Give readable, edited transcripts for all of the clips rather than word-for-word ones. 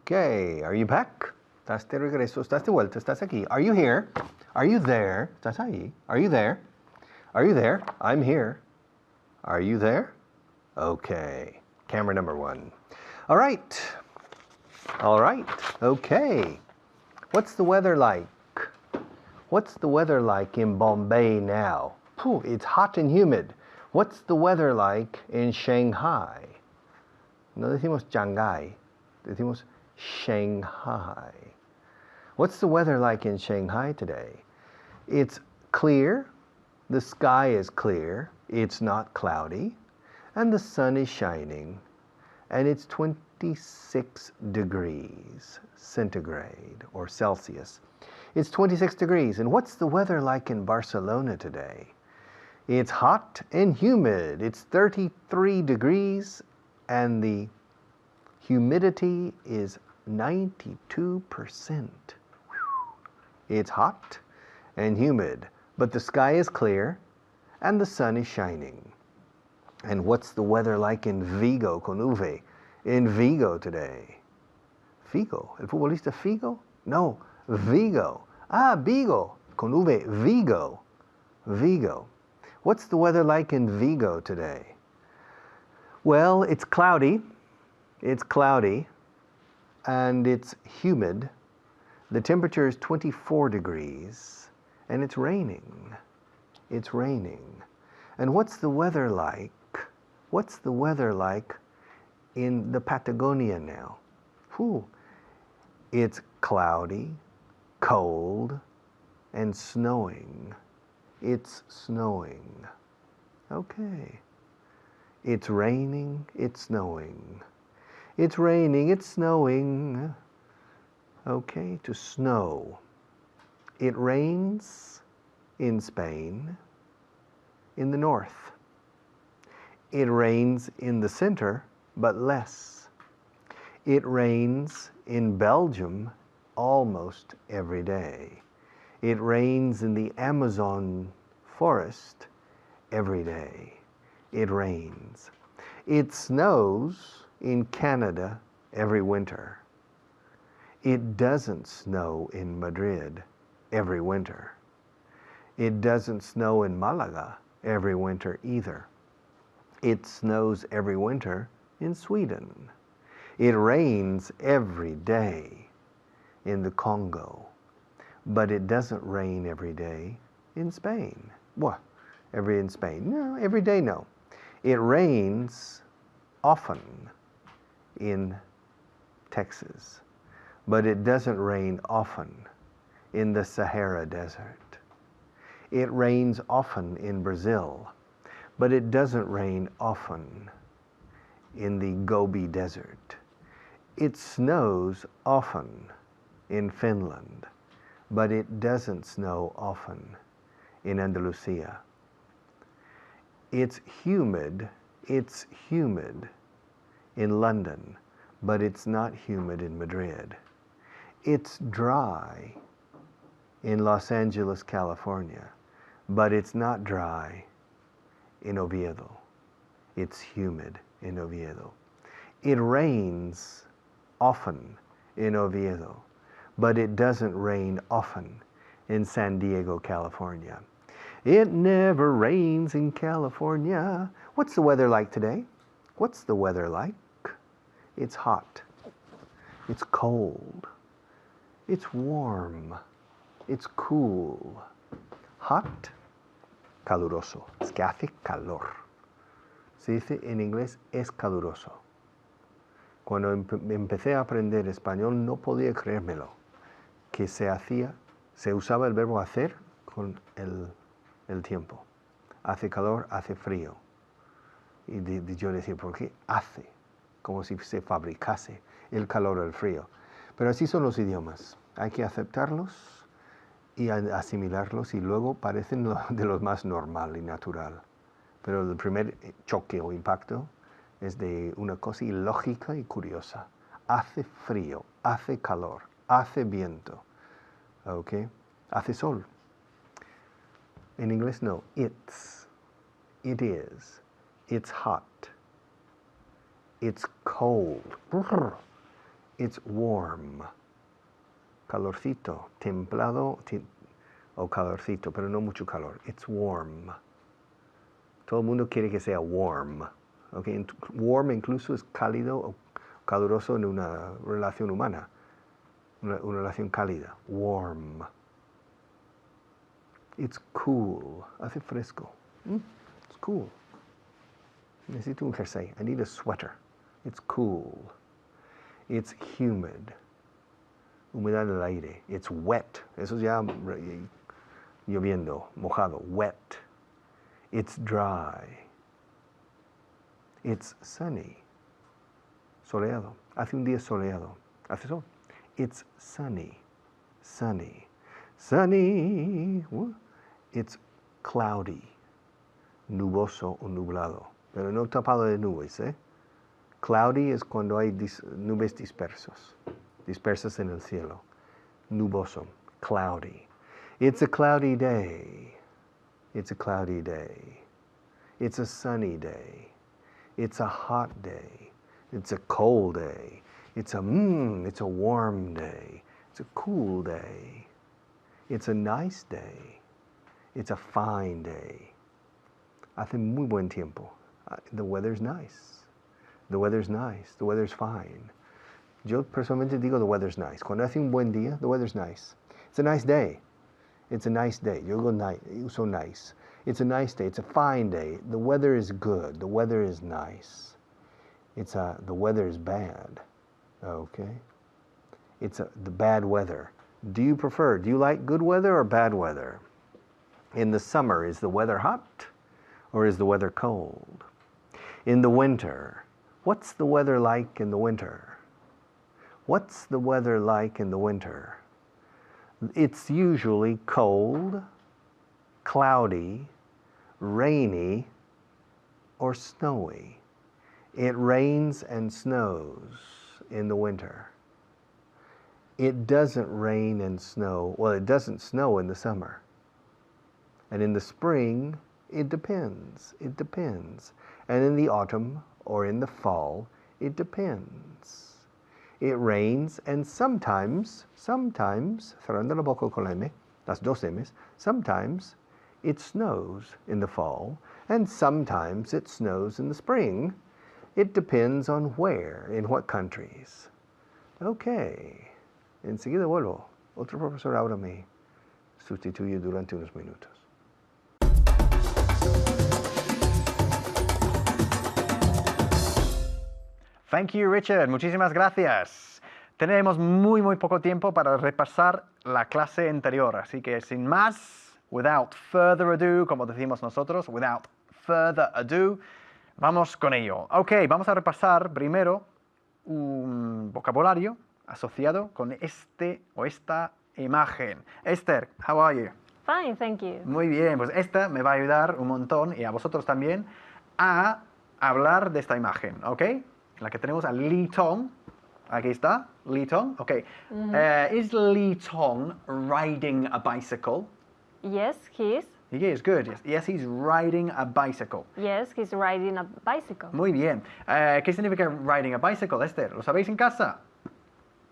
Okay, are you back? ¿Estás de regreso? ¿Estás de vuelta? ¿Estás aquí? Are you here? Are you there? ¿Estás ahí? Are you there? Are you there? I'm here. Are you there? Okay, camera number 1. All right. Okay. What's the weather like? What's the weather like in Bombay now? It's hot and humid. What's the weather like in Shanghai? No decimos Shanghai, decimos Shanghai. What's the weather like in Shanghai today? It's clear, the sky is clear, it's not cloudy, and the sun is shining, and it's 26 degrees centigrade or Celsius. It's 26 degrees. And what's the weather like in Barcelona today? It's hot and humid. It's 33 degrees and the humidity is 92%. It's hot and humid, but the sky is clear and the sun is shining. And what's the weather like in Vigo, con V? In Vigo today? Figo, el futbolista Figo? No, Vigo. Vigo, con V, Vigo. Vigo. What's the weather like in Vigo today? Well, it's cloudy, and it's humid. The temperature is 24 degrees, and it's raining. It's raining. And what's the weather like? What's the weather like in the Patagonia now? It's cloudy, cold, and snowing. It's snowing. Okay. It's raining, it's snowing. It's raining, it's snowing. Okay, to snow. It rains in Spain, in the north. It rains in the center, but less. It rains in Belgium almost every day. It rains in the Amazon forest every day. It rains. It snows in Canada every winter. It doesn't snow in Madrid every winter. It doesn't snow in Malaga every winter either. It snows every winter in Sweden. It rains every day in the Congo, but it doesn't rain every day in Spain. What? Every in Spain? No, every day no. It rains often in Texas, but it doesn't rain often in the Sahara Desert. It rains often in Brazil, but it doesn't rain often in the Gobi Desert. It snows often in Finland, but it doesn't snow often in Andalusia. It's humid in London, but it's not humid in Madrid. It's dry in Los Angeles, California, but it's not dry in Oviedo. It's humid in Oviedo. It rains often in Oviedo, but it doesn't rain often in San Diego, California. It never rains in California. What's the weather like today? What's the weather like? It's hot. It's cold. It's warm. It's cool. Hot, caluroso. Es que hace calor. Se dice en inglés es caluroso. Cuando empecé a aprender español no podía creérmelo, que se usaba el verbo hacer con el tiempo. Hace calor, hace frío. Y yo decía, ¿por qué hace? Como si se fabricase el calor o el frío. Pero así son los idiomas. Hay que aceptarlos y asimilarlos y luego parecen de lo más normal y natural. Pero el primer choque o impacto es de una cosa ilógica y curiosa. Hace frío, hace calor, hace viento. ¿Ok? Hace sol. En inglés no. It's. It is. It's hot. It's cold. It's warm. Calorcito, templado o calorcito, pero no mucho calor. It's warm. Todo el mundo quiere que sea warm. Okay? Warm incluso es cálido o caluroso en una relación humana. Una relación cálida. Warm. It's cool. Hace fresco. It's cool. Necesito un jersey. I need a sweater. It's cool. It's humid. Humedad del aire. It's wet. Eso es ya lloviendo, mojado. Wet. It's dry. It's sunny. Soleado. Hace un día soleado. Hace sol. It's sunny. Sunny. Sunny. It's cloudy. Nuboso o nublado. Pero no tapado de nubes, ¿eh? Cloudy es cuando hay nubes dispersas en el cielo. Nuboso. Cloudy. It's a cloudy day. It's a cloudy day. It's a sunny day. It's a hot day. It's a cold day. It's a warm day. It's a cool day. It's a nice day. It's a fine day. Hace muy buen tiempo. The weather's nice. The weather's nice. The weather's fine. Yo personalmente digo the weather's nice. Cuando hace un buen día, the weather's nice. It's a nice day. It's a nice day. Yo uso nice. It's a nice day. It's a fine day. The weather is good. The weather is nice. The weather is bad. Okay? It's the bad weather. Do you like good weather or bad weather? In the summer, is the weather hot or is the weather cold? In the winter, what's the weather like in the winter? What's the weather like in the winter? It's usually cold, cloudy, rainy, or snowy. It rains and snows in the winter. It doesn't rain and snow. Well, it doesn't snow in the summer. And in the spring, it depends. It depends. And in the autumn or in the fall, it depends. It rains and sometimes, cerrando la boca con la M, las dos M's, sometimes it snows in the fall and sometimes it snows in the spring. It depends on where, in what countries. Okay. Enseguida vuelvo. Otro profesor ahora me sustituye durante unos minutos. Thank you, Richard. Muchísimas gracias. Tenemos muy poco tiempo para repasar la clase anterior, así que sin más, without further ado, como decimos nosotros, without further ado, vamos con ello. Ok, vamos a repasar primero un vocabulario asociado con este o esta imagen. Esther, how are you? Fine, thank you. Muy bien, pues esta me va a ayudar un montón y a vosotros también a hablar de esta imagen, ¿ok? La que tenemos a Lee Tong. Aquí está, Lee Tong. Ok. Is Lee Tong riding a bicycle? Yes, he is. He is, good. Yes, he's riding a bicycle. Yes, he's riding a bicycle. Muy bien. ¿Qué significa riding a bicycle, Esther? ¿Lo sabéis en casa?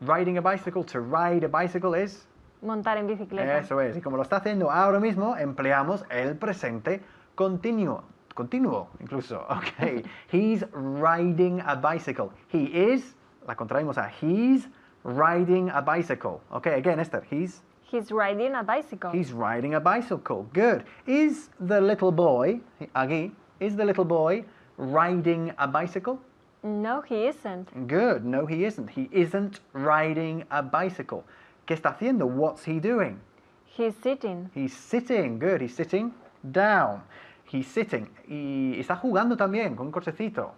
Riding a bicycle, to ride a bicycle es... Montar en bicicleta. Eso es. Y como lo está haciendo ahora mismo, empleamos el presente continuo. Continuo, incluso. Ok. He's riding a bicycle. He is, la contraímos a he's riding a bicycle. Ok, again, Esther, he's riding a bicycle. He's riding a bicycle. Good. Is the little boy, aquí, is the little boy riding a bicycle? No, he isn't. Good. No, he isn't. He isn't riding a bicycle. ¿Qué está haciendo? What's he doing? He's sitting. He's sitting. Good. He's sitting down. He's sitting. Y está jugando también con un cochecito.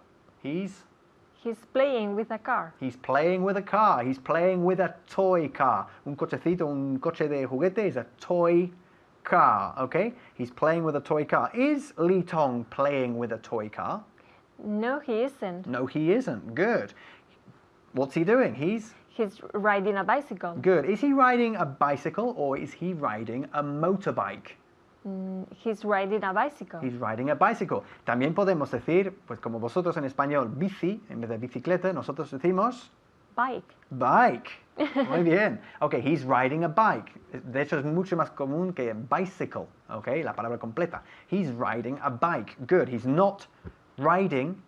He's playing with a car. He's playing with a car. He's playing with a toy car. Un cochecito, un coche de juguete is a toy car, okay? He's playing with a toy car. Is Lee Tong playing with a toy car? No, he isn't. No, he isn't. Good. What's he doing? He's riding a bicycle. Good. Is he riding a bicycle or is he riding a motorbike? He's riding a bicycle. He's riding a bicycle. También podemos decir, pues como vosotros en español, bici, en vez de bicicleta, nosotros decimos Bike. Bike. Muy bien. Ok, he's riding a bike. De hecho, es mucho más común que bicycle. Ok, la palabra completa. He's riding a bike. Good. He's not riding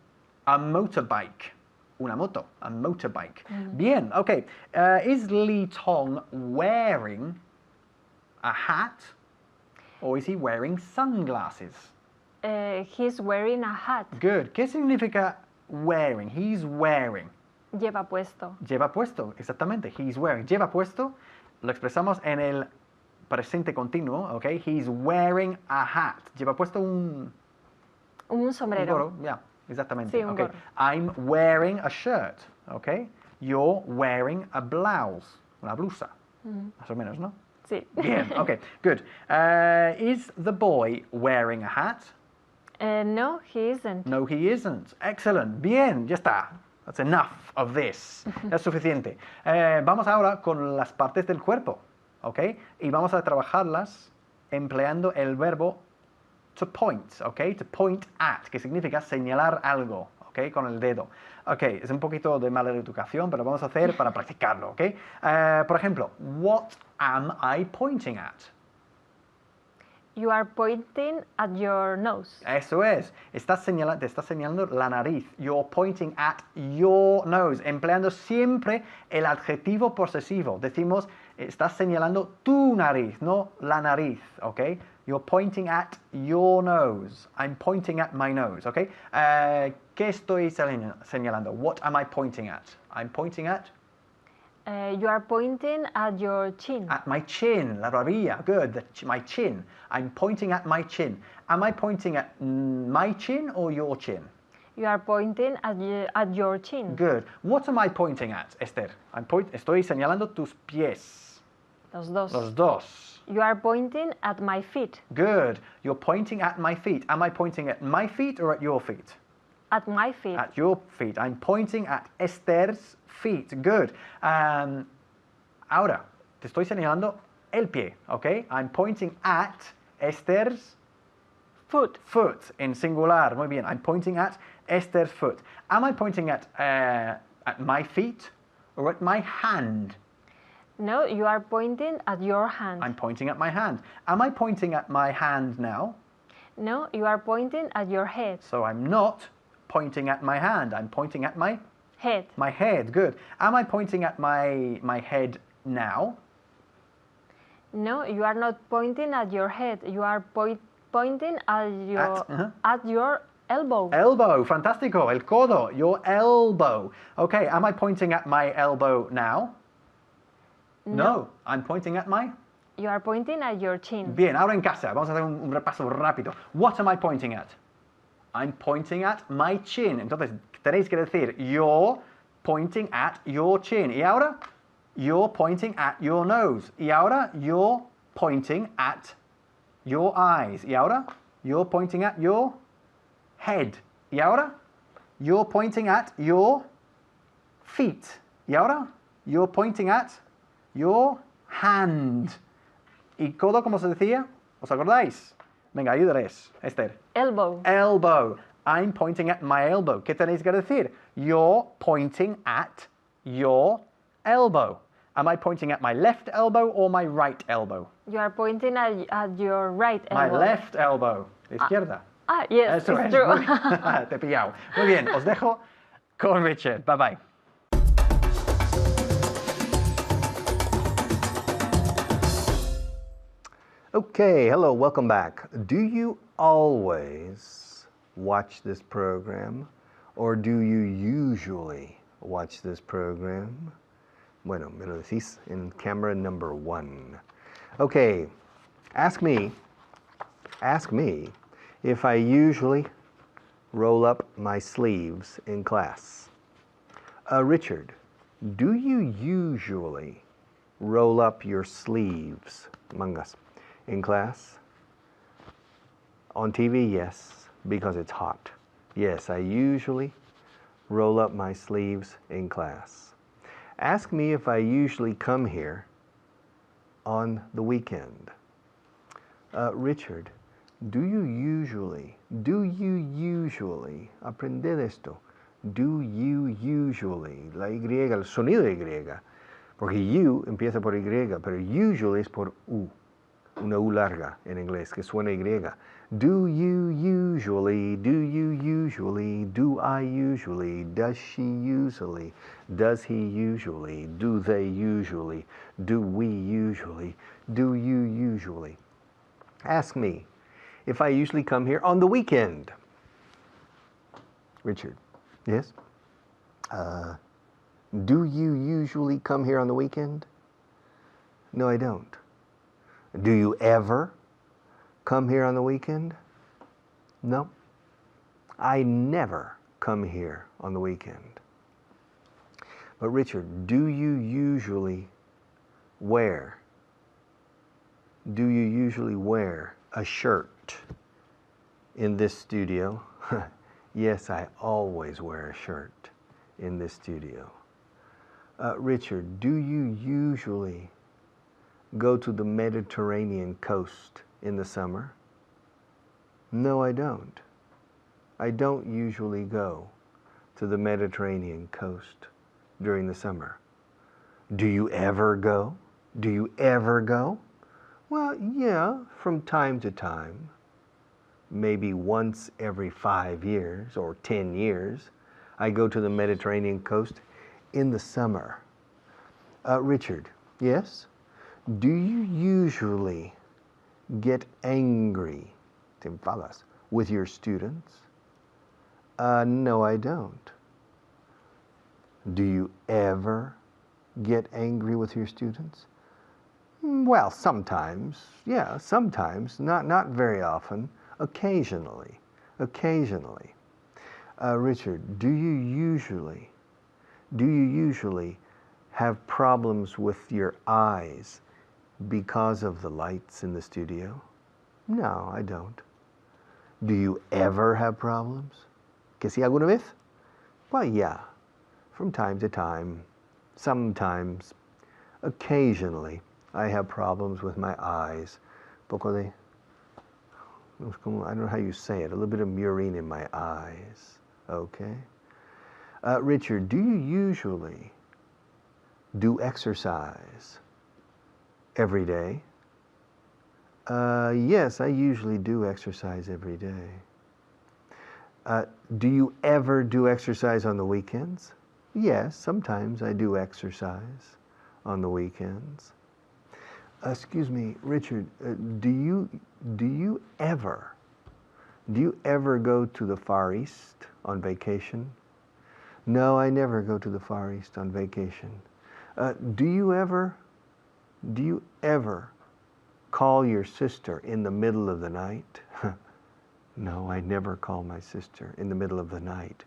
a motorbike. Una moto. A motorbike. Bien. Ok. Is Lee Tong wearing a hat? Or is he wearing sunglasses? He's wearing a hat. Good. ¿Qué significa wearing? He's wearing. Lleva puesto. Lleva puesto, exactamente. He's wearing. Lleva puesto, lo expresamos en el presente continuo, ¿ok? He's wearing a hat. Lleva puesto un Un gorro, ya, exactamente. Sí, un Okay. gorro. I'm wearing a shirt, ¿ok? You're wearing a blouse, una blusa, más o menos, ¿no? Sí. Bien, ok, good. Is the boy wearing a hat? No, he isn't. No, he isn't. Excellent. Bien, ya está. That's enough of this. Es suficiente. Vamos ahora con las partes del cuerpo, ¿ok? Y vamos a trabajarlas empleando el verbo to point, ¿ok? To point at, que significa señalar algo, ¿ok? Con el dedo. Ok, es un poquito de mala educación, pero vamos a hacer para practicarlo, ¿ok? Por ejemplo, what am I pointing at? You are pointing at your nose. Eso es. Te estás señalando la nariz. You're pointing at your nose. Empleando siempre el adjetivo posesivo. Decimos, estás señalando tu nariz, no la nariz, ¿ok? You're pointing at your nose. I'm pointing at my nose, ¿ok? ¿Qué estoy señalando? What am I pointing at? I'm pointing at... You are pointing at your chin. At my chin, la barbilla, good, my chin. I'm pointing at my chin. Am I pointing at my chin or your chin? You are pointing at your chin. Good. What am I pointing at, Esther? Estoy señalando tus pies. Los dos. Los dos. You are pointing at my feet. Good. You're pointing at my feet. Am I pointing at my feet or at your feet? At my feet. At your feet. I'm pointing at Esther's feet. Good. Ahora, te estoy señalando el pie, ¿ok? I'm pointing at Esther's Foot. foot in singular. Muy bien. I'm pointing at Esther's foot. Am I pointing at my feet or at my hand? No, you are pointing at your hand. I'm pointing at my hand. Am I pointing at my hand now? No, you are pointing at your head. So I'm not pointing at my hand. I'm pointing at my Head. head. Good. Am I pointing at my head now? No, you are not pointing at your head. You are pointing at your elbow. Elbow. Fantástico. El codo. Your elbow. Okay. Am I pointing at my elbow now? No. I'm pointing at my... You are pointing at your chin. Bien, ahora en casa, vamos a hacer un repaso rápido. What am I pointing at? I'm pointing at my chin. Entonces, tenéis que decir, you're pointing at your chin. Y ahora, you're pointing at your nose. Y ahora, you're pointing at your eyes. Y ahora, you're pointing at your head. Y ahora, you're pointing at your feet. Y ahora, you're pointing at your hand. ¿Y codo cómo se decía? ¿Os acordáis? Venga, ayúdales, Esther. Elbow. Elbow. I'm pointing at my elbow. ¿Qué tenéis que decir? You're pointing at your elbow. Am I pointing at my left elbow or my right elbow? You are pointing at your right My elbow. left elbow. De izquierda. Yes, Eso it's es. true. Muy bien. Te he pillado. Muy bien, os dejo con Richard. Bye bye. Okay, hello, welcome back. Do you always watch this program or do you usually watch this program? Bueno, me lo decís en camera number 1. Okay, ask me if I usually roll up my sleeves in class. Richard, do you usually roll up your sleeves, mangas, in class? On TV, yes, because it's hot. Yes, I usually roll up my sleeves in class. Ask me if I usually come here on the weekend. Richard, do you usually, aprended esto, Do you usually, la Y, el sonido de Y, porque you empieza por Y, pero usually es por U, una U larga en inglés que suena Y. Do you usually, do you usually, do I usually, does she usually, does he usually, do they usually, do we usually, do you usually? Ask me if I usually come here on the weekend. Richard, yes? Do you usually come here on the weekend? No, I don't. Do you ever come here on the weekend? No. I never come here on the weekend. But Richard, do you usually wear a shirt in this studio? Yes, I always wear a shirt in this studio. Richard, do you usually go to the Mediterranean coast in the summer? No, I don't. I don't usually go to the Mediterranean coast during the summer. Do you ever go? Do you ever go? Well, yeah, from time to time. Maybe once every 5 years or 10 years, I go to the Mediterranean coast in the summer. Richard, yes? Do you usually get angry, te enfadas, with your students? No, I don't. Do you ever get angry with your students? Well, sometimes, yeah, sometimes, not very often, occasionally. Richard, do you usually have problems with your eyes because of the lights in the studio? No, I don't. Do you ever have problems? ¿Que sí alguna vez? Well, yeah, from time to time, sometimes, occasionally, I have problems with my eyes. Poco de, I don't know how you say it, a little bit of murine in my eyes. Okay? Richard, do you usually do exercise every day? Yes, I usually do exercise every day. Do you ever do exercise on the weekends? Yes, sometimes I do exercise on the weekends. Excuse me, Richard, do you ever go to the Far East on vacation? No, I never go to the Far East on vacation. Do you ever call your sister in the middle of the night? No, I never call my sister in the middle of the night.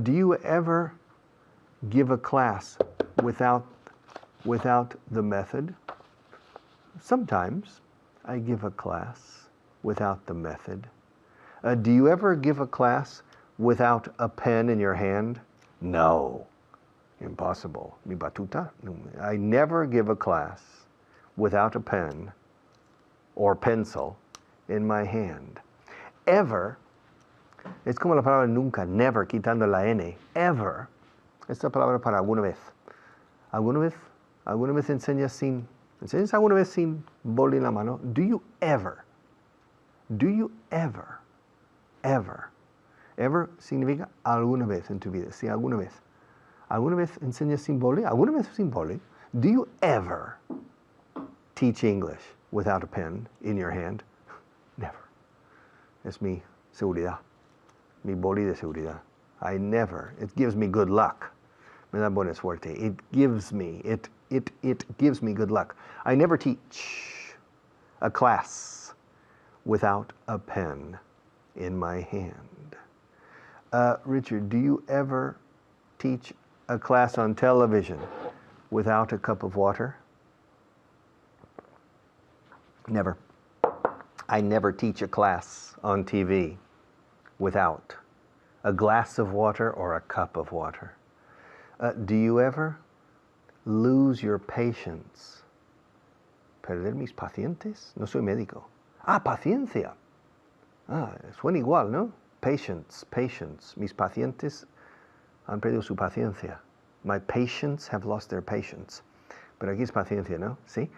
Do you ever give a class without the method? Sometimes I give a class without the method. Do you ever give a class without a pen in your hand? No, impossible. Mi batuta? I never give a class without a pen or pencil in my hand. Ever, es como la palabra nunca, never, quitando la N. Ever, esta palabra para alguna vez. ¿Alguna vez enseñas alguna vez sin boli en la mano? Do you ever, ever significa alguna vez en tu vida, sí, alguna vez. ¿Alguna vez enseñas sin boli? ¿Alguna vez sin boli? Do you ever teach English without a pen in your hand? Never. Es mi seguridad, mi boli de seguridad. I never. It gives me good luck. Me da buena suerte. It gives me good luck. I never teach a class without a pen in my hand. Richard, do you ever teach a class on television without a cup of water? Never. I never teach a class on TV without a glass of water or a cup of water. Do you ever lose your patience? ¿Perder mis pacientes? No soy médico. Paciencia. Suena igual, ¿no? Patience. Mis pacientes Han perdido su paciencia. My patients have lost their patience. Pero aquí es paciencia, ¿no? ¿Sí?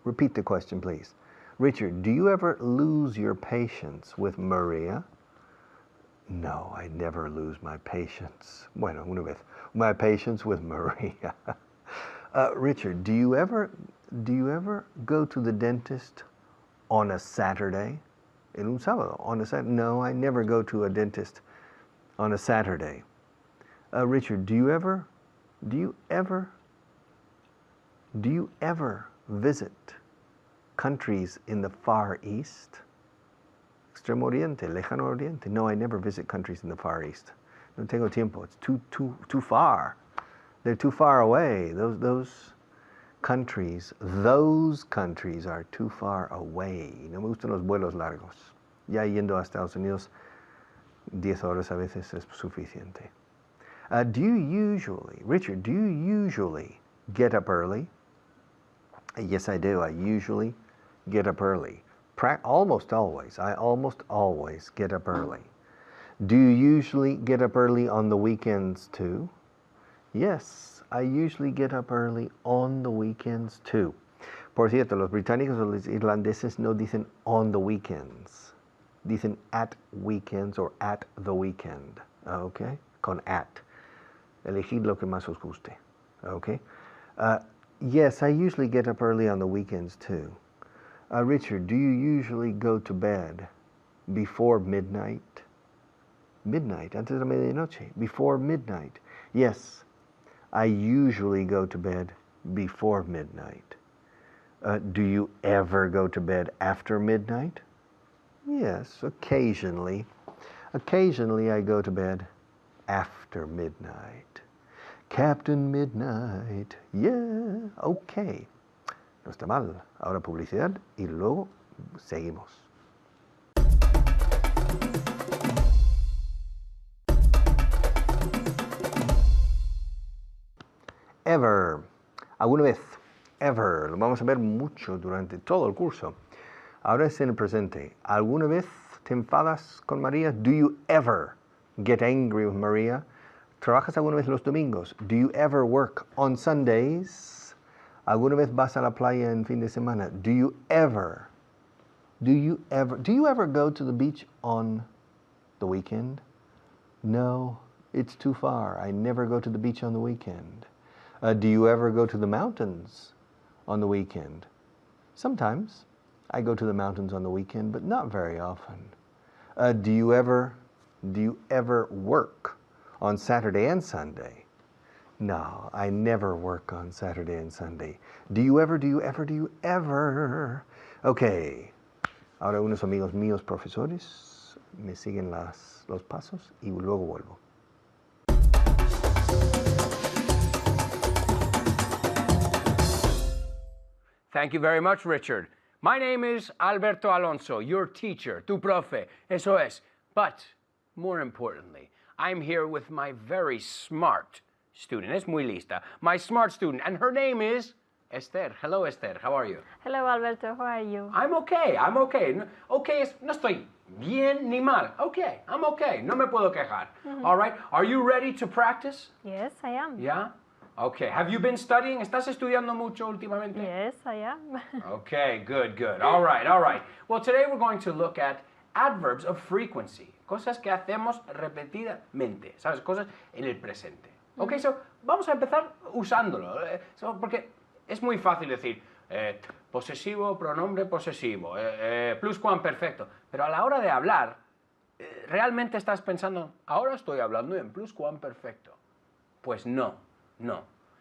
Repeat the question, please. Richard, do you ever lose your patience with Maria? No, I never lose my patience. Bueno, una vez. My patience with Maria. Richard, do you ever go to the dentist on a Saturday? En un sábado, on a Saturday? No, I never go to a dentist on a Saturday. Richard, do you ever visit countries in the Far East? Extremo Oriente, Lejano Oriente. No, I never visit countries in the Far East. No tengo tiempo. It's too far. They're too far away. Those countries are too far away. No me gustan los vuelos largos. Ya yendo a Estados Unidos, 10 horas a veces es suficiente. Richard, do you usually get up early? Yes, I do. I usually get up early. Almost always. I almost always get up early. Do you usually get up early on the weekends too? Yes, I usually get up early on the weekends too. Por cierto, los británicos o los irlandeses no dicen on the weekends. Dicen at weekends or at the weekend. Okay? Con at. Elegid lo que más os guste. Okay? Yes, I usually get up early on the weekends too. Richard, do you usually go to bed before midnight? Midnight, antes de la medianoche. Before midnight. Yes, I usually go to bed before midnight. Do you ever go to bed after midnight? Yes, occasionally. Occasionally I go to bed after midnight. Captain Midnight, yeah, okay. No está mal. Ahora publicidad y luego seguimos. Ever. ¿Alguna vez? Ever. Lo vamos a ver mucho durante todo el curso. Ahora es en el presente. ¿Alguna vez te enfadas con María? Do you ever get angry with Maria? ¿Trabajas alguna vez los domingos? Do you ever work on Sundays? ¿Alguna vez vas a la playa en fin de semana? Do you ever go to the beach on the weekend? No, it's too far. I never go to the beach on the weekend. Do you ever go to the mountains on the weekend? Sometimes. I go to the mountains on the weekend, but not very often. Do you ever work on Saturday and Sunday? No, I never work on Saturday and Sunday. Do you ever? Okay. Ahora unos amigos míos profesores me siguen los pasos y luego vuelvo. Thank you very much, Richard. My name is Alberto Alonso, your teacher, tu profe, eso es. But, more importantly, I'm here with my very smart student. Es muy lista. My smart student, and her name is Esther. Hello, Esther. How are you? Hello, Alberto. How are you? I'm okay. Okay, no estoy bien ni mal. Okay, I'm okay. No me puedo quejar. All right. Are you ready to practice? Yes, I am. Yeah? Okay. Have you been studying? ¿Estás estudiando mucho últimamente? Yes, I am. Okay, good. All right. Well, today we're going to look at adverbs of frequency. Cosas que hacemos repetidamente. ¿Sabes? Cosas en el presente. Okay, so vamos a empezar usándolo. Porque es muy fácil decir posesivo, pronombre posesivo, pluscuamperfecto. Pero a la hora de hablar, realmente estás pensando, ahora estoy hablando en pluscuamperfecto. Pues no.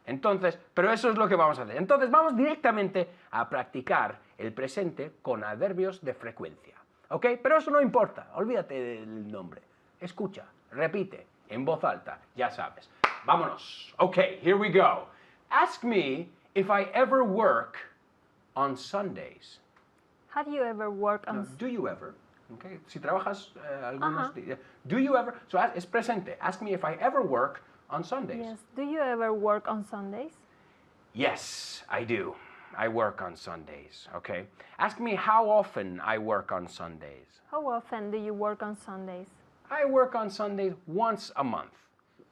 Entonces, pero eso es lo que vamos a hacer. Entonces vamos directamente a practicar el presente con adverbios de frecuencia. ¿Ok? Pero eso no importa, olvídate del nombre. Escucha, repite, en voz alta, ya sabes. Vámonos. Ok, here we go. Ask me if I ever work on Sundays. Have you ever worked on... No, do you ever? Okay. Si trabajas algunos días. Do you ever? So es presente. Ask me if I ever work on Sundays. Yes. Do you ever work on Sundays? Yes, I do. I work on Sundays, okay? Ask me how often I work on Sundays. How often do you work on Sundays? I work on Sundays once a month.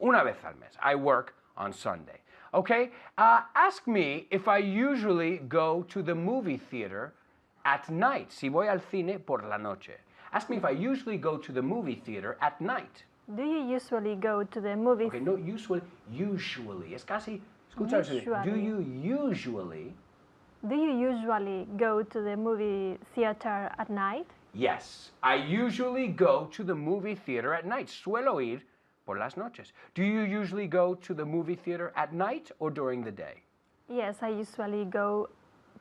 Una vez al mes. I work on Sunday. Okay? Ask me if I usually go to the movie theater at night. Si voy al cine por la noche. Ask me if I usually go to the movie theater at night. Do you usually go to the movie? Okay, no, usually. Es casi, escucha, Usually. do you usually? Do you usually go to the movie theater at night? Yes, I usually go to the movie theater at night. Suelo ir por las noches. Do you usually go to the movie theater at night or during the day? Yes, I usually go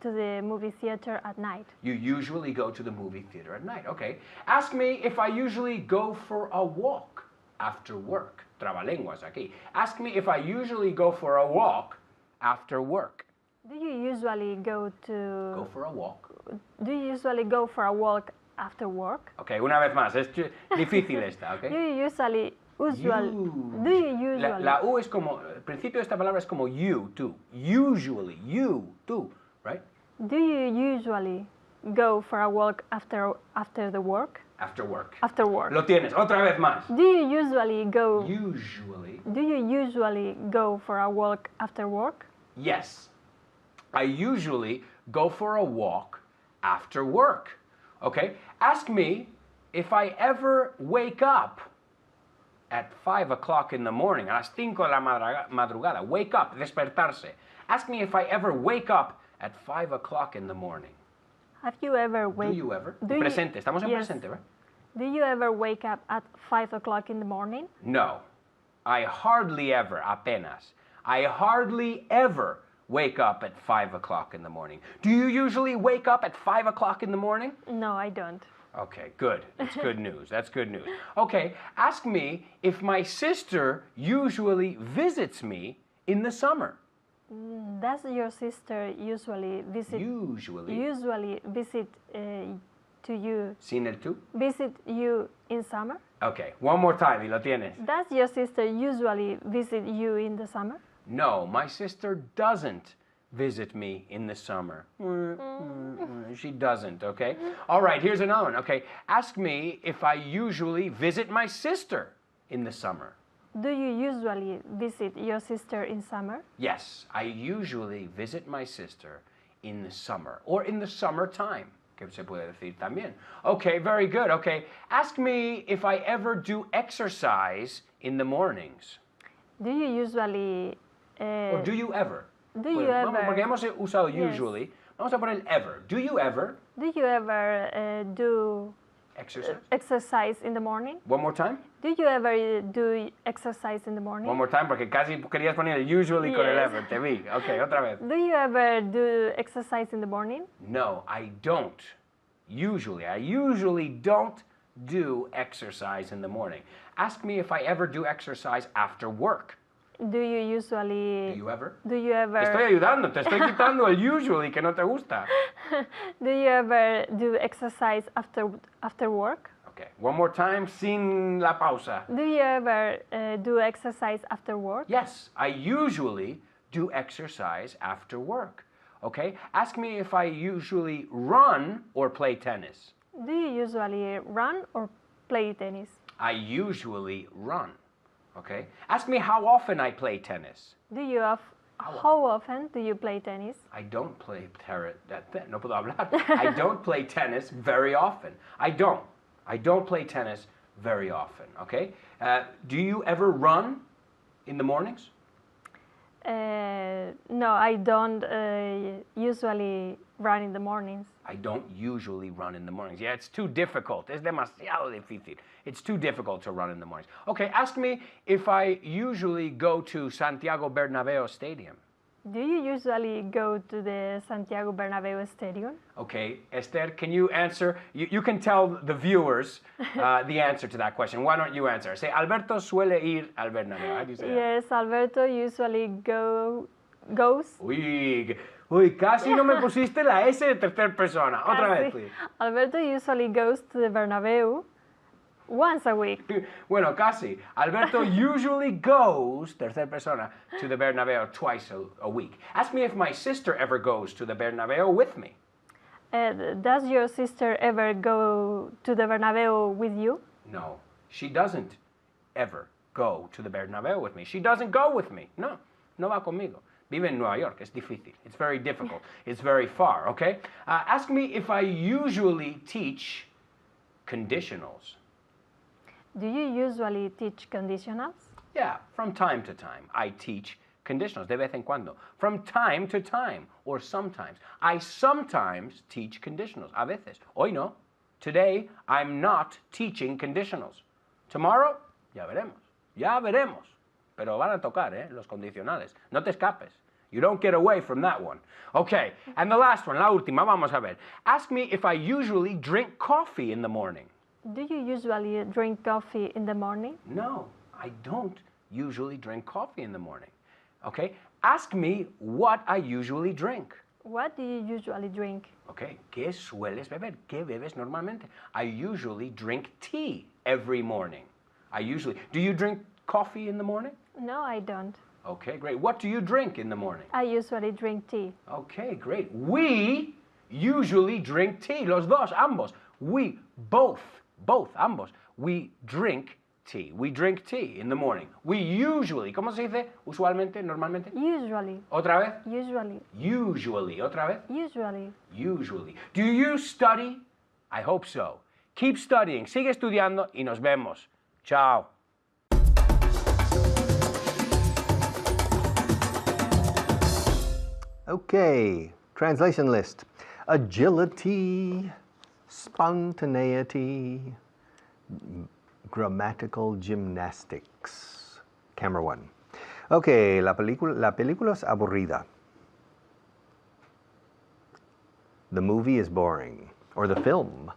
to the movie theater at night. You usually go to the movie theater at night. Okay. Ask me if I usually go for a walk after work. Trabalenguas aquí. Ask me if I usually go for a walk after work. Do you usually go to? Go for a walk. Do you usually go for a walk after work? Okay, una vez más. Es difícil esta, okay? Do you usually? Do you usually? La U es como, el principio de esta palabra es como you, tú. Usually, you, tú, right? Do you usually go for a walk after the work? After work. After work. Lo tienes, otra vez más. Do you usually go? Usually. Do you usually go for a walk after work? Yes. I usually go for a walk after work. Okay? Ask me if I ever wake up at 5 o'clock in the morning, a las 5 de la madrugada. Wake up, despertarse. Ask me if I ever wake up at 5 o'clock in the morning. Have you ever Do you ever? Presente, estamos en yes. presente, right? Do you ever wake up at 5 o'clock in the morning? No. I hardly ever, apenas. I hardly ever wake up at 5 o'clock in the morning. Do you usually wake up at 5 o'clock in the morning? No, I don't. Okay, good. That's good news. That's good news. Okay, ask me if my sister usually visits me in the summer. Does your sister usually visit? Usually. Visit to you? Sin el tú? Visit you in summer? Okay, one more time y lo tienes. Does your sister usually visit you in the summer? No, my sister doesn't visit me in the summer. She doesn't, okay? All right, here's another one, okay? Ask me if I usually visit my sister in the summer. Do you usually visit your sister in summer? Yes, I usually visit my sister in the summer or in the summertime, que se puede decir también. Okay, very good, okay. Ask me if I ever do exercise in the mornings. Do you usually... Or do you ever? Do you ever? Porque hemos usado Yes. usually. Vamos a poner ever. Do you ever Do you ever do exercise? in the morning? One more time? Do you ever do exercise in the morning? One more time, porque casi querías poner el usually con el Yes. ever. Te vi. Okay, otra vez. Do you ever do exercise in the morning? No, I don't. Usually. I usually don't do exercise in the morning. Ask me if I ever do exercise after work. Do you usually... Do you ever? Do you ever... Te estoy ayudando, te estoy quitando el usually que no te gusta. Do you ever do exercise after work? Okay, one more time, sin la pausa. Do you ever do exercise after work? Yes, I usually do exercise after work. Okay, ask me if I usually run or play tennis. Do you usually run or play tennis? I usually run. Okay, ask me how often I play tennis. How often do you play tennis? I don't play no puedo hablar. I don't play tennis very often. I don't play tennis very often. Okay, do you ever run in the mornings? No, I don't usually run in the mornings. I don't usually run in the mornings. Yeah, it's too difficult. Es demasiado difícil. It's too difficult to run in the mornings. Okay, ask me if I usually go to Santiago Bernabéu Stadium. Do you usually go to the Santiago Bernabéu Stadium? Okay, Esther, can you answer? You can tell the viewers the answer to that question. Why don't you answer? Say, Alberto suele ir al Bernabéu. How do you say that? Yes, Alberto usually goes. Uy, casi no me pusiste la S de tercera persona. Otra vez, please. Alberto usually goes to the Bernabéu once a week. Bueno, casi. Alberto usually goes, tercera persona, to the Bernabéu twice a week. Ask me if my sister ever goes to the Bernabéu with me. Does your sister ever go to the Bernabéu with you? No, she doesn't ever go to the Bernabéu with me. She doesn't go with me. No, no va conmigo. Vive en Nueva York. Es difícil. It's very difficult. It's very far, okay? Ask me if I usually teach conditionals. Do you usually teach conditionals? Yeah, from time to time. I teach conditionals, de vez en cuando. From time to time, or sometimes. I sometimes teach conditionals, a veces. Hoy no. Today, I'm not teaching conditionals. Tomorrow, ya veremos. Ya veremos. Pero van a tocar, los condicionales. No te escapes. You don't get away from that one. Okay, and the last one, la última, vamos a ver. Ask me if I usually drink coffee in the morning. Do you usually drink coffee in the morning? No, I don't usually drink coffee in the morning. Okay, ask me what I usually drink. What do you usually drink? Okay, ¿qué sueles beber? ¿Qué bebes normalmente? I usually drink tea every morning. Do you drink coffee in the morning? No, I don't. Okay, great. What do you drink in the morning? I usually drink tea. Okay, great. We usually drink tea. Los dos, ambos. We both, ambos. We drink tea. We drink tea in the morning. We usually, ¿cómo se dice? Usualmente, normalmente. Usually. ¿Otra vez? Usually. Usually. ¿Otra vez? Usually. Usually. Do you study? I hope so. Keep studying. Sigue estudiando y nos vemos. Chao. Okay, translation list. Agility, spontaneity, grammatical gymnastics. Camera 1. Okay, la película es aburrida. The movie is boring. Or the film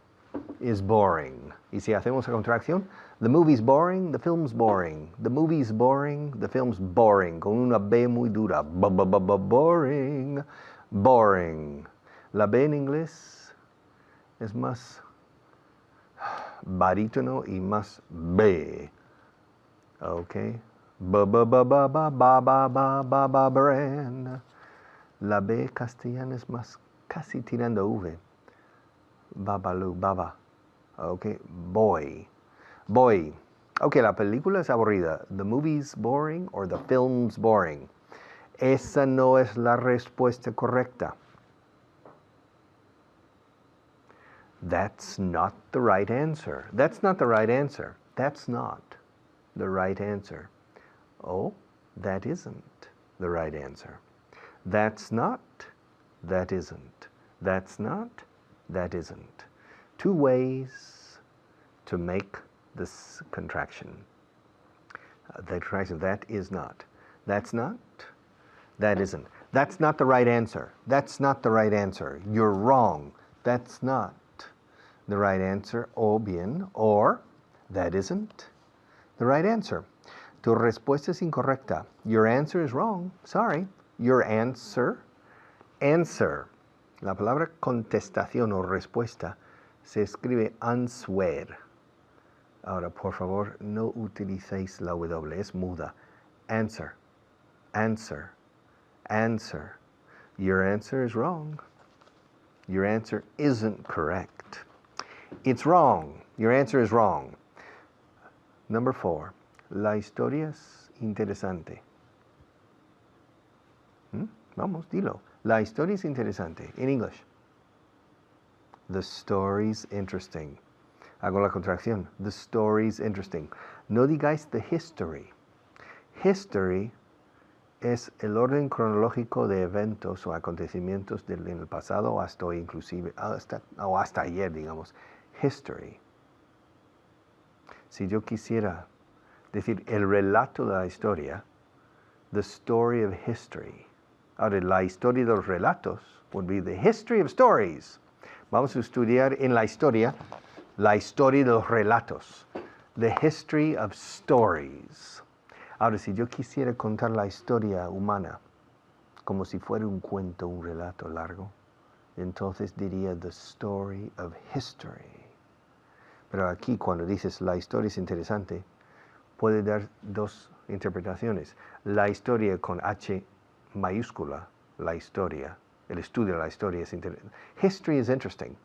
is boring. Y si hacemos la contracción, the movie's boring, the film's boring. The movie's boring, the film's boring. Con una B muy dura. Boring. Boring. La B en inglés es más barítono y más B. Okay. Bren. La B castellana es más casi tirando V. Babalu, baba. Okay. Boy. Okay, la película es aburrida. The movie's boring or the film's boring. Esa no es la respuesta correcta. That's not the right answer. That's not the right answer. That's not the right answer. Oh, that isn't the right answer. That's not, that isn't. That's not, that isn't. Two ways to make this contraction. The contraction, that is not. That's not, that isn't. That's not the right answer. That's not the right answer. You're wrong. That's not the right answer. O bien, or that isn't the right answer. Tu respuesta es incorrecta. Your answer is wrong. Sorry. Your answer. La palabra contestación o respuesta se escribe answer. Ahora, por favor, no utilicéis la W, es muda. Answer. Your answer is wrong. Your answer isn't correct. It's wrong. Your answer is wrong. Number 4. La historia es interesante. Vamos, dilo. La historia es interesante. In English. The story's interesting. Hago la contracción. The story's interesting. No digáis the history. History es el orden cronológico de eventos o acontecimientos en el pasado hasta hoy, inclusive hasta ayer, digamos. History. Si yo quisiera decir el relato de la historia, the story of history. Ahora, la historia de los relatos would be the history of stories. Vamos a estudiar en la historia de los relatos. The history of stories. Ahora, si yo quisiera contar la historia humana como si fuera un cuento, un relato largo, entonces diría the story of history. Pero aquí, cuando dices la historia es interesante, puede dar dos interpretaciones. La historia con H mayúscula, la historia, el estudio de la historia es interesante. History is interesting.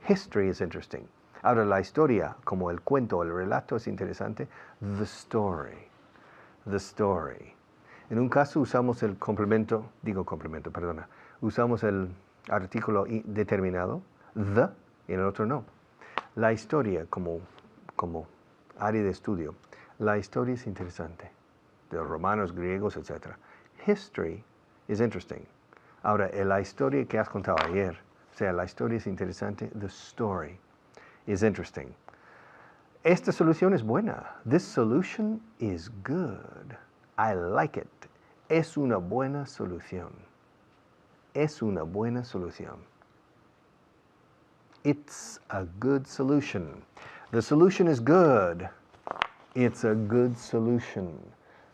History is interesting. Ahora, la historia, como el cuento, el relato es interesante. The story. The story. En un caso usamos el usamos el artículo determinado, the, y en el otro no. La historia como área de estudio, la historia es interesante, de los romanos, griegos, etc. History is interesting. Ahora, la historia que has contado ayer, o sea, la historia es interesante, the story is interesting. Esta solución es buena. This solution is good. I like it. Es una buena solución. Es una buena solución. It's a good solution. The solution is good. It's a good solution.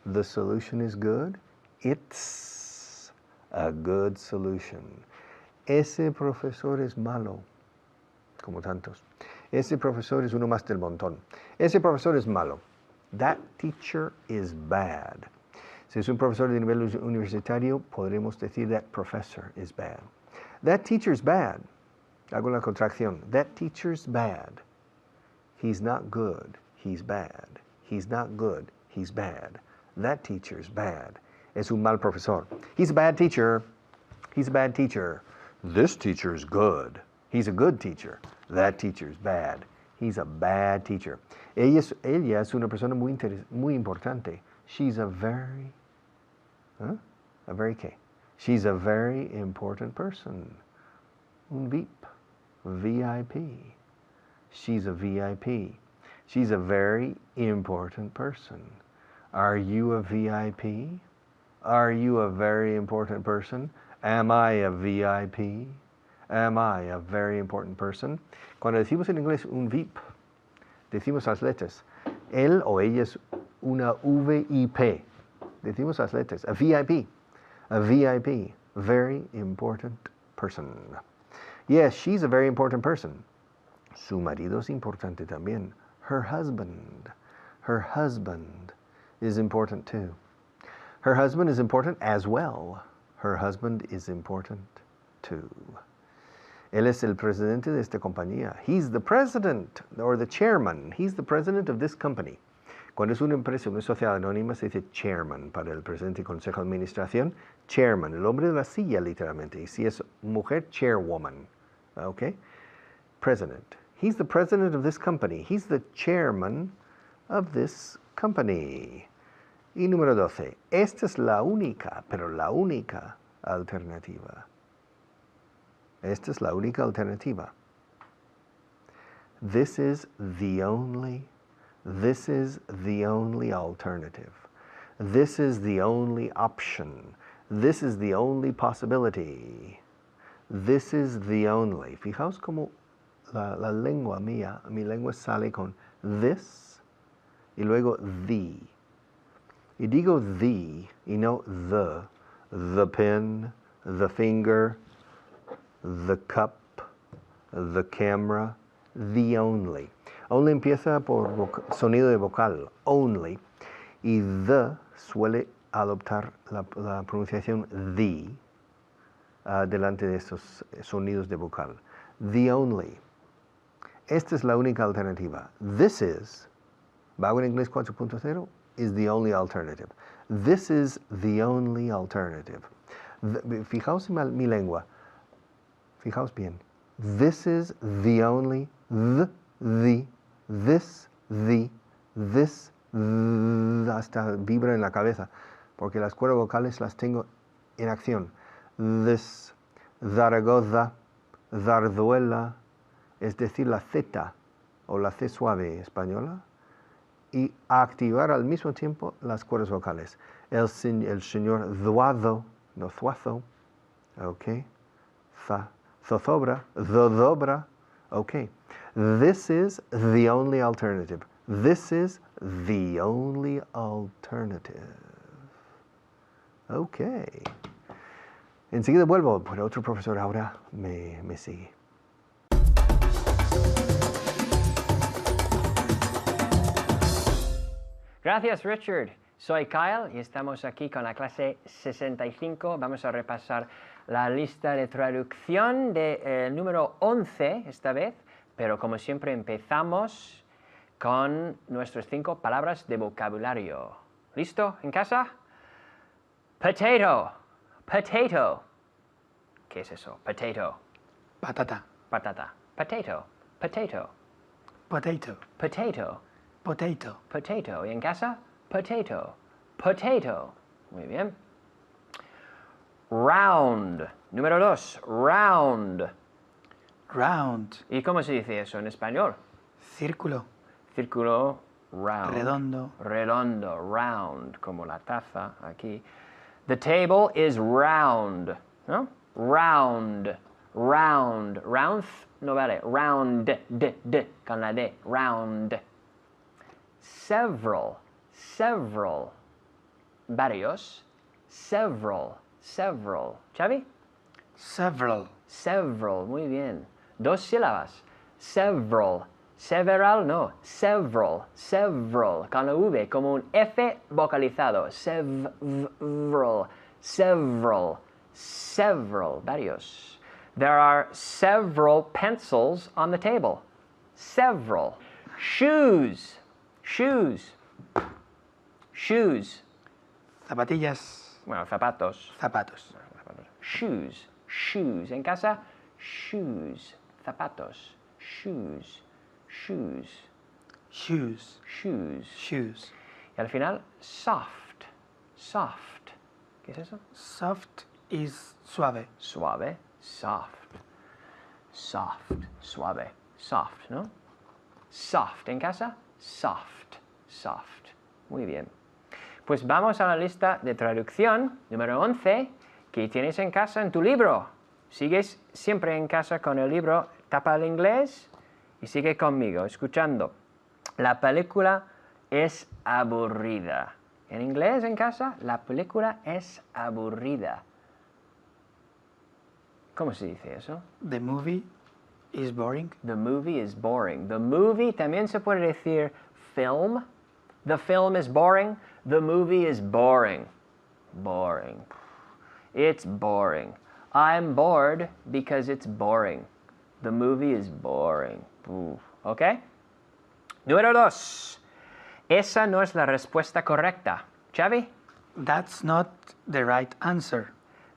The solution is good. It's a good solution. Ese profesor es malo, como tantos. Ese profesor es uno más del montón. Ese profesor es malo. That teacher is bad. Si es un profesor de nivel universitario, podremos decir that professor is bad. That teacher is bad. Hago la contracción. That teacher's bad. He's not good. He's bad. He's not good. He's bad. That teacher's bad. Es un mal profesor. He's a bad teacher. He's a bad teacher. This teacher's good. He's a good teacher. That teacher's bad. He's a bad teacher. Ella es una persona muy importante. She's a very... A very qué? She's a very important person. Un VIP. VIP. She's a VIP. She's a very important person. Are you a VIP? Are you a very important person? Am I a VIP? Am I a very important person? Cuando decimos en inglés un VIP, decimos las letras. Él o ella es una VIP. Decimos las letras. A VIP. A VIP. Very important person. Yes, she's a very important person. Su marido es importante también. Her husband. Her husband is important too. Her husband is important as well. Her husband is important too. Él es el presidente de esta compañía. He's the president or the chairman. He's the president of this company. Cuando es una empresa, una sociedad anónima, se dice chairman para el presidente y consejo de administración. Chairman, el hombre de la silla, literalmente. Y si es mujer, chairwoman. Okay? President. He's the president of this company. He's the chairman of this company. Y número 12. Esta es la única, pero la única alternativa. Esta es la única alternativa. This is the only alternative. This is the only option. This is the only possibility. This is the only. Fijaos cómo la lengua mía, mi lengua sale con this y luego the. Y digo the y no the pen, the finger, the cup, the camera, the only. Only empieza por sonido de vocal, only, y the suele adoptar la pronunciación the delante de estos sonidos de vocal. The only. Esta es la única alternativa. This is, Vago en Inglés 4.0, is the only alternative. This is the only alternative. Fijaos en mi lengua. Fijaos bien. This is the only, this, hasta vibra en la cabeza, porque las cuerdas vocales las tengo en acción. This, Zaragoza, Zarzuela, es decir, la Z o la C suave española, y activar al mismo tiempo las cuerdas vocales. El señor Zuazo, no Zuazo, ok, zozobra, zozobra, ok. This is the only alternative. This is the only alternative. Ok. Enseguida vuelvo, pero otro profesor ahora me sigue. Gracias, Richard. Soy Kyle y estamos aquí con la clase 65. Vamos a repasar la lista de traducción del número 11 esta vez, Pero como siempre empezamos con nuestras 5 palabras de vocabulario. ¿Listo? ¿En casa? Potato. Potato. ¿Qué es eso? Potato. Patata. Patata. Potato. Potato. Potato. Potato. Potato. Potato. ¿Y en casa? Potato. Potato. Muy bien. Round. Número 2. Round. Round. ¿Y cómo se dice eso en español? Círculo. Círculo. Round. Redondo. Redondo. Round. Como la taza aquí. The table is round. ¿No? Round. Round. Round no vale. Round. Con la D. Round. Several. Several. Varios. Several. Several. ¿Xavi? Several. Several. Muy bien. 2 sílabas. Several. Several, no. Several. Several. Con la V, como un F vocalizado. Several. Several. Several. Varios. There are several pencils on the table. Several. Shoes. Shoes. Shoes. Zapatillas. Bueno, zapatos. Zapatos. Shoes. Shoes. En casa, shoes. Zapatos. Shoes. Shoes. Shoes. Shoes. Shoes. Y al final, soft. Soft. ¿Qué es eso? Soft is suave. Suave. Soft. Soft. Suave. Soft, ¿no? Soft. En casa, soft. Soft. Muy bien. Pues vamos a la lista de traducción número 11 que tienes en casa en tu libro. Sigues siempre en casa con el libro, tapa el inglés y sigue conmigo, escuchando. La película es aburrida. En inglés, en casa, la película es aburrida. ¿Cómo se dice eso? The movie is boring. The movie is boring. The movie también se puede decir film. The film is boring. The movie is boring. Boring. It's boring. I'm bored because it's boring. The movie is boring. ¿Ok? Número 2. Esa no es la respuesta correcta. Xavi? That's not the right answer.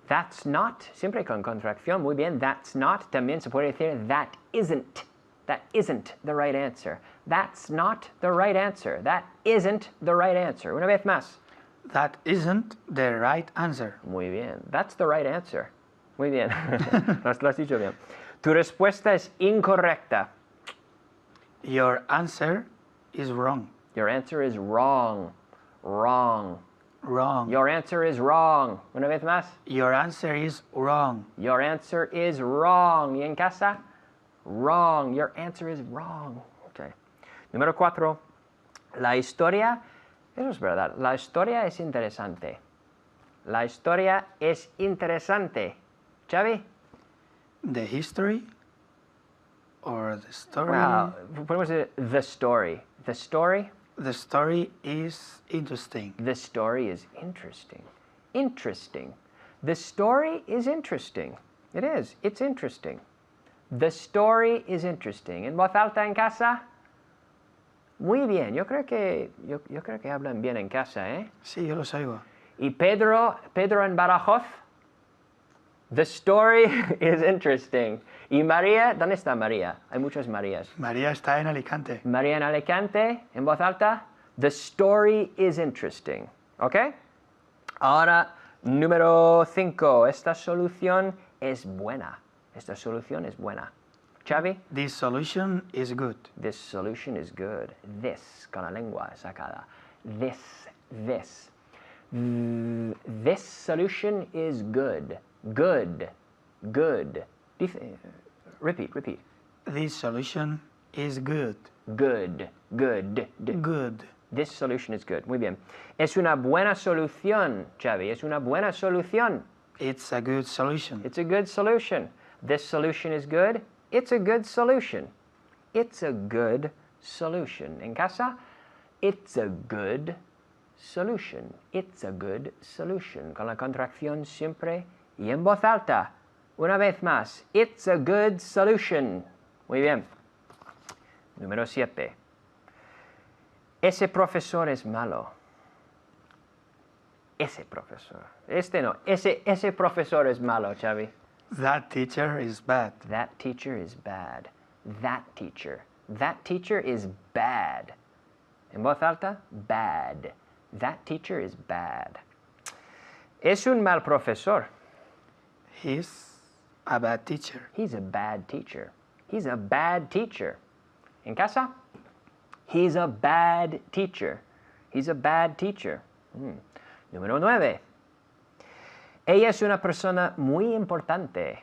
That's not, siempre con contracción, muy bien. That's not, también se puede decir that isn't. That isn't the right answer. That's not the right answer. That isn't the right answer. Una vez más. That isn't the right answer. Muy bien. That's the right answer. Muy bien. Lo has dicho bien. Tu respuesta es incorrecta. Your answer is wrong. Your answer is wrong. Wrong. Wrong. Your answer is wrong. Una vez más. Your answer is wrong. Your answer is wrong. ¿Y en casa? Wrong. Your answer is wrong. Okay. Número 4. La historia, eso es verdad, la historia es interesante. La historia es interesante. Xavi? The history or the story? Well, podemos decir the story. The story? The story is interesting. The story is interesting. Interesting. The story is interesting. It is. It's interesting. The story is interesting. En voz alta en casa. Muy bien. Yo creo que hablan bien en casa, ¿eh? Sí, yo los oigo. Y Pedro en Badajoz. The story is interesting. Y María, ¿dónde está María? Hay muchas Marías. María está en Alicante. María en Alicante, en voz alta. The story is interesting. ¿Ok? Ahora, número 5. Esta solución es buena. Esta solución es buena. Xavi? This solution is good. This solution is good. This, con la lengua sacada. This. This solution is good. Good. Repeat. This solution is good. Good. Good. This solution is good. Muy bien. Es una buena solución, Xavi. Es una buena solución. It's a good solution. It's a good solution. This solution is good. It's a good solution. It's a good solution. En casa, it's a good solution. It's a good solution. Con la contracción siempre y en voz alta. Una vez más. It's a good solution. Muy bien. Número 7. Ese profesor es malo. Ese profesor. Este no. Ese profesor es malo, Xavi. That teacher is bad. That teacher is bad. That teacher. That teacher is bad. En voz alta, bad. That teacher is bad. Es un mal profesor. He's a bad teacher. He's a bad teacher. He's a bad teacher. En casa, he's a bad teacher. He's a bad teacher. Número 9. Ella es una persona muy importante.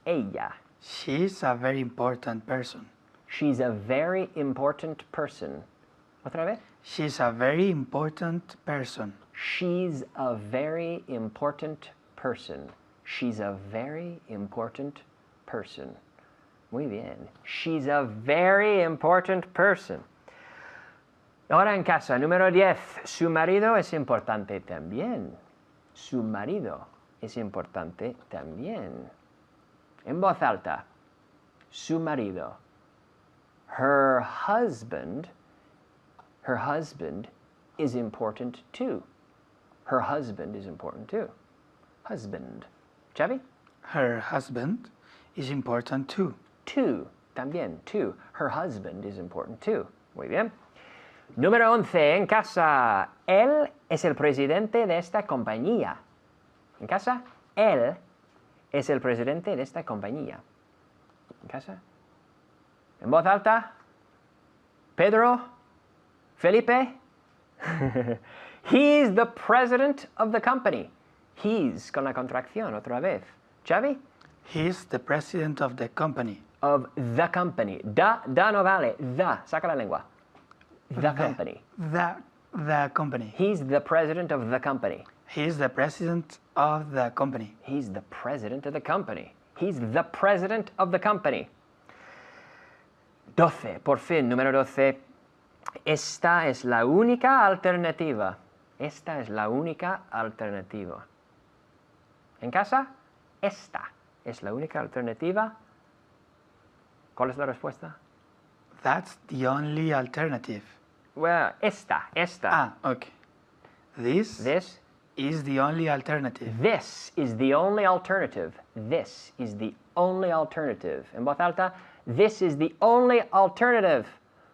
Ella. She's a very important person. She's a very important person. ¿Otra vez? She's a very important person. She's a very important person. She's a very important person. Muy bien. She's a very important person. Ahora en casa, número 10. Su marido es importante también. Su marido es importante también. En voz alta. Su marido. Her husband is important too. Her husband is important too. Husband. Xavi? Her husband is important too. Too. También. Too. Her husband is important too. Muy bien. Número 11. En casa. Él es el presidente de esta compañía. En casa. Él es el presidente de esta compañía. En casa. En voz alta. Pedro. Felipe. He's the president of the company. He's con la contracción otra vez. Xavi? He's the president of the company. Of the company. Da no vale. The. Saca la lengua. The company. The company. He's the president of the company. He's the president of the company. He's the president of the company. He's the president of the company. 12. Por fin, número 12. Esta es la única alternativa. Esta es la única alternativa. En casa, esta es la única alternativa. ¿Cuál es la respuesta? That's the only alternative. Well, esta. Ah, okay. This This is the only alternative. This is the only alternative. This is the only alternative. En voz alta, this is the only alternative.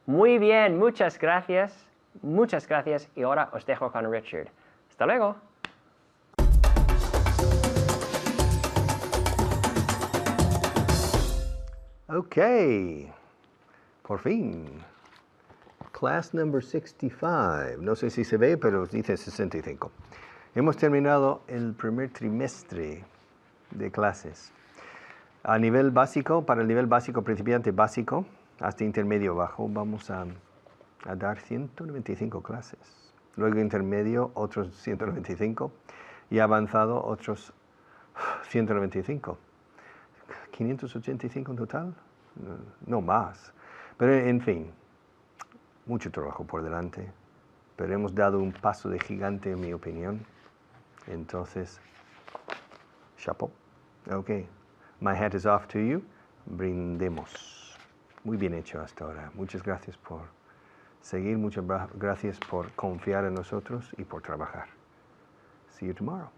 Muy bien, muchas gracias. Muchas gracias. Y ahora os dejo con Richard. Hasta luego. Okay, por fin. Class number 65. No sé si se ve, pero dice 65. Hemos terminado el primer trimestre de clases. A nivel básico, para el nivel básico, principiante básico, hasta intermedio bajo, vamos a dar 195 clases. Luego intermedio, otros 195. Y avanzado, otros 195. 585 en total, no más. Pero en fin, mucho trabajo por delante, pero hemos dado un paso de gigante en mi opinión. Entonces, chapeau. Ok, my hat is off to you. Brindemos. Muy bien hecho hasta ahora. Muchas gracias por seguir, muchas gracias por confiar en nosotros y por trabajar. See you tomorrow.